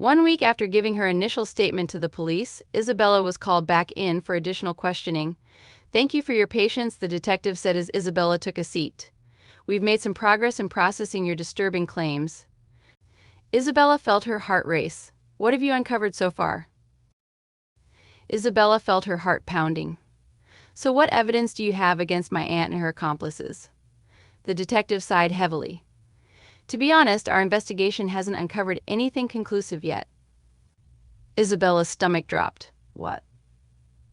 1 week after giving her initial statement to the police, Isabella was called back in for additional questioning. "Thank you for your patience," the detective said as Isabella took a seat. "We've made some progress in processing your disturbing claims." Isabella felt her heart race. "What have you uncovered so far?" Isabella felt her heart pounding. "So what evidence do you have against my aunt and her accomplices?" The detective sighed heavily. "To be honest, our investigation hasn't uncovered anything conclusive yet." Isabella's stomach dropped. "What?"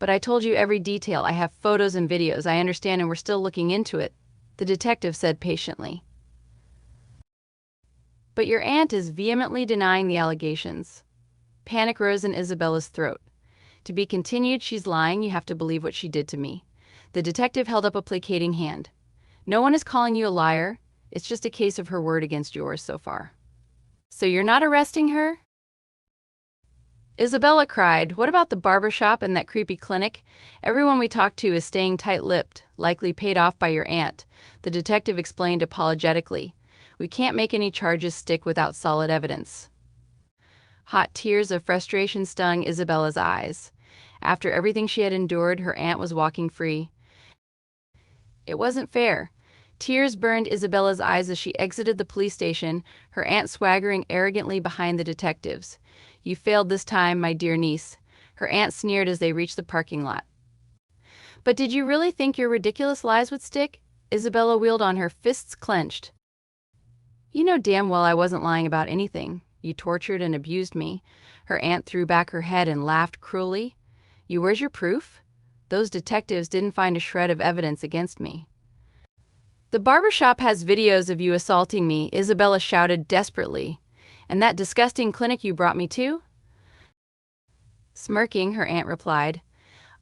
"But I told you every detail. I have photos and videos. I understand, and we're still looking into it," the detective said patiently. "But your aunt is vehemently denying the allegations." Panic rose in Isabella's throat. "To be continued, she's lying. You have to believe what she did to me." The detective held up a placating hand. "No one is calling you a liar. It's just a case of her word against yours so far." "So you're not arresting her?" Isabella cried. "What about the barbershop and that creepy clinic? Everyone we talked to is staying tight-lipped, likely paid off by your aunt," the detective explained apologetically. "We can't make any charges stick without solid evidence." Hot tears of frustration stung Isabella's eyes. After everything she had endured, her aunt was walking free. It wasn't fair. Tears burned Isabella's eyes as she exited the police station, her aunt swaggering arrogantly behind the detectives. "You failed this time, my dear niece," her aunt sneered as they reached the parking lot. "But did you really think your ridiculous lies would stick?" Isabella wheeled on her, fists clenched. "You know damn well I wasn't lying about anything. You tortured and abused me." Her aunt threw back her head and laughed cruelly. "Where's your proof? Those detectives didn't find a shred of evidence against me." "The barbershop has videos of you assaulting me," Isabella shouted desperately. "And that disgusting clinic you brought me to?" Smirking, her aunt replied,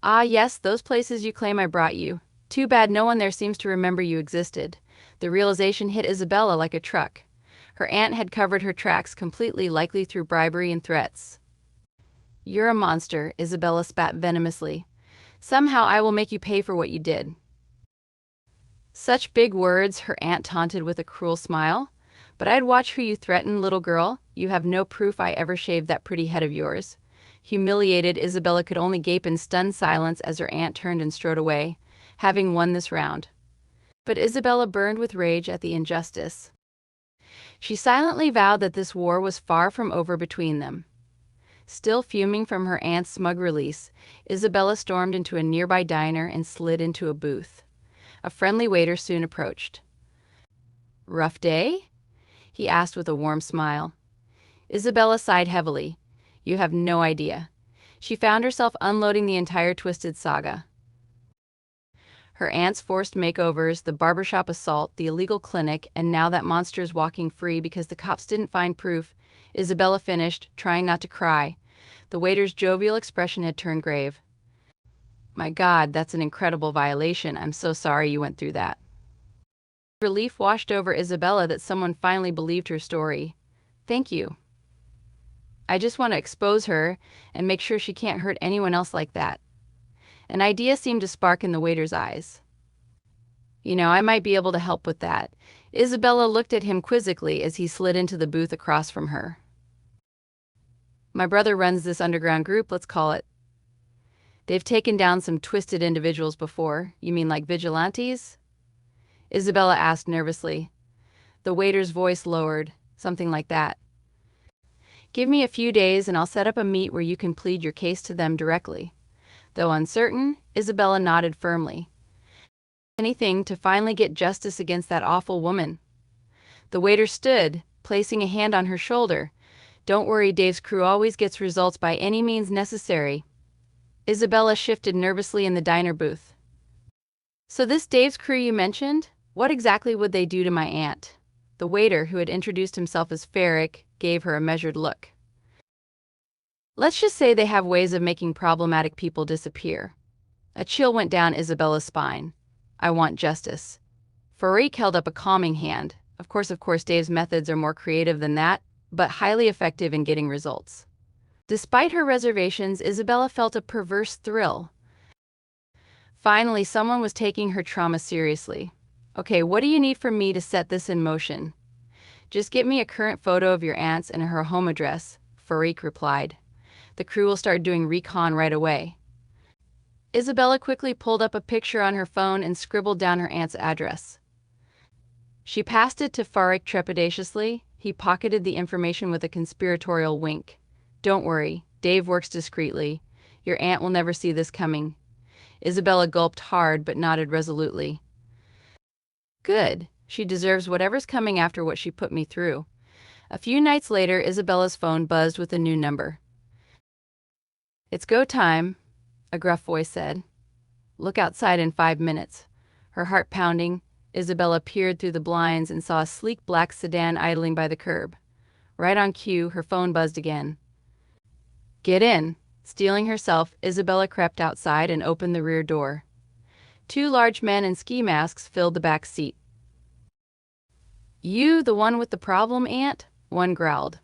"Ah, yes, those places you claim I brought you. Too bad no one there seems to remember you existed." The realization hit Isabella like a truck. Her aunt had covered her tracks completely, likely through bribery and threats. "You're a monster," Isabella spat venomously. "Somehow I will make you pay for what you did." "Such big words," her aunt taunted with a cruel smile. "But I'd watch who you threaten, little girl. You have no proof I ever shaved that pretty head of yours." Humiliated, Isabella could only gape in stunned silence as her aunt turned and strode away, having won this round. But Isabella burned with rage at the injustice. She silently vowed that this war was far from over between them. Still fuming from her aunt's smug release, Isabella stormed into a nearby diner and slid into a booth. A friendly waiter soon approached. "Rough day?" he asked with a warm smile. Isabella sighed heavily. "You have no idea." She found herself unloading the entire twisted saga. Her aunt's forced makeovers, the barbershop assault, the illegal clinic, and now that monster's walking free because the cops didn't find proof. Isabella finished, trying not to cry. The waiter's jovial expression had turned grave. "My God, that's an incredible violation. I'm so sorry you went through that." Relief washed over Isabella that someone finally believed her story. "Thank you. I just want to expose her and make sure she can't hurt anyone else like that." An idea seemed to spark in the waiter's eyes. I might be able to help with that." Isabella looked at him quizzically as he slid into the booth across from her. "My brother runs this underground group, let's call it. They've taken down some twisted individuals before." "You mean like vigilantes?" Isabella asked nervously. The waiter's voice lowered, something like that. "Give me a few days and I'll set up a meet where you can plead your case to them directly." Though uncertain, Isabella nodded firmly. "Anything to finally get justice against that awful woman." The waiter stood, placing a hand on her shoulder. "Don't worry, Dave's crew always gets results by any means necessary." Isabella shifted nervously in the diner booth. "So this Dave's crew you mentioned, what exactly would they do to my aunt?" The waiter, who had introduced himself as Ferrick, gave her a measured look. "Let's just say they have ways of making problematic people disappear." A chill went down Isabella's spine. "I want justice." Ferrick held up a calming hand. Of course, Dave's methods are more creative than that, but highly effective in getting results." Despite her reservations, Isabella felt a perverse thrill. Finally, someone was taking her trauma seriously. "Okay, what do you need from me to set this in motion?" "Just get me a current photo of your aunt's and her home address. Farik replied. The crew will start doing recon right away. Isabella quickly pulled up a picture on her phone and scribbled down her aunt's address. She passed it to Farik trepidatiously. He pocketed the information with a conspiratorial wink. Don't worry, Dave works discreetly. Your aunt will never see this coming. Isabella gulped hard but nodded resolutely. Good. She deserves whatever's coming after what she put me through. A few nights later, Isabella's phone buzzed with a new number. It's go time, a gruff voice said. Look outside in 5 minutes. Her heart pounding, Isabella peered through the blinds and saw a sleek black sedan idling by the curb. Right on cue, her phone buzzed again. Get in. Steeling herself, Isabella crept outside and opened the rear door. 2 large men in ski masks filled the back seat. You the one with the problem, Aunt? One growled.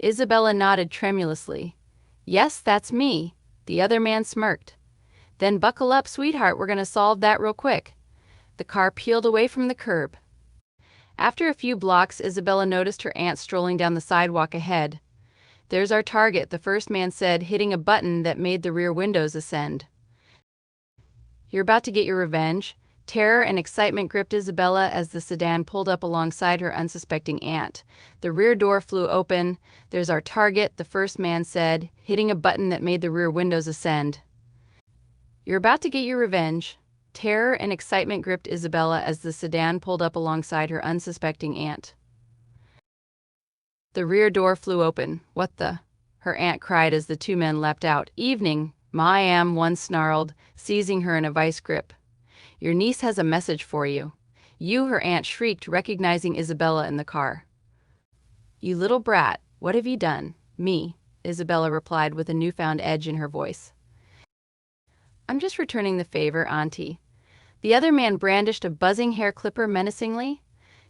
Isabella nodded tremulously. Yes, that's me. The other man smirked. Then buckle up, sweetheart, we're going to solve that real quick. The car peeled away from the curb. After a few blocks, Isabella noticed her aunt strolling down the sidewalk ahead. There's our target, the first man said, hitting a button that made the rear windows ascend. You're about to get your revenge. Terror and excitement gripped Isabella as the sedan pulled up alongside her unsuspecting aunt. The rear door flew open. There's our target, the first man said, hitting a button that made the rear windows ascend. You're about to get your revenge. Terror and excitement gripped Isabella as the sedan pulled up alongside her unsuspecting aunt. The rear door flew open. What the? Her aunt cried as the 2 men leapt out. Evening, Ma-am, one snarled, seizing her in a vice grip. Your niece has a message for you. You, her aunt shrieked, recognizing Isabella in the car. You little brat, what have you done? Me, Isabella replied with a newfound edge in her voice. I'm just returning the favor, Auntie. The other man brandished a buzzing hair clipper menacingly.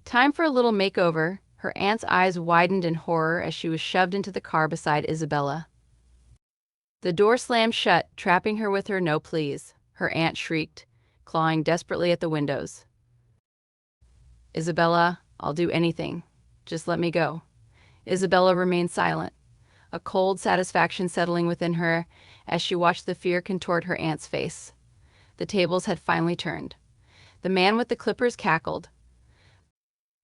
Time for a little makeover. Her aunt's eyes widened in horror as she was shoved into the car beside Isabella. The door slammed shut, trapping her with her no please. Her aunt shrieked, clawing desperately at the windows. Isabella, I'll do anything. Just let me go. Isabella remained silent, a cold satisfaction settling within her as she watched the fear contort her aunt's face. The tables had finally turned. The man with the clippers cackled.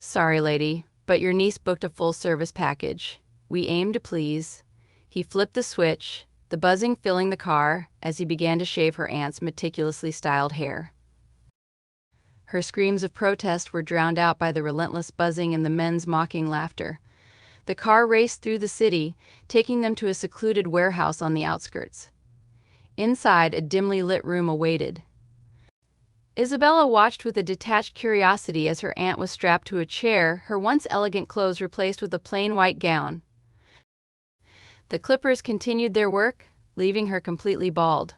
Sorry, lady, but your niece booked a full-service package. We aim to please. He flipped the switch, the buzzing filling the car as he began to shave her aunt's meticulously styled hair. Her screams of protest were drowned out by the relentless buzzing and the men's mocking laughter. The car raced through the city, taking them to a secluded warehouse on the outskirts. Inside, a dimly lit room awaited. Isabella watched with a detached curiosity as her aunt was strapped to a chair, her once elegant clothes replaced with a plain white gown. The clippers continued their work, leaving her completely bald.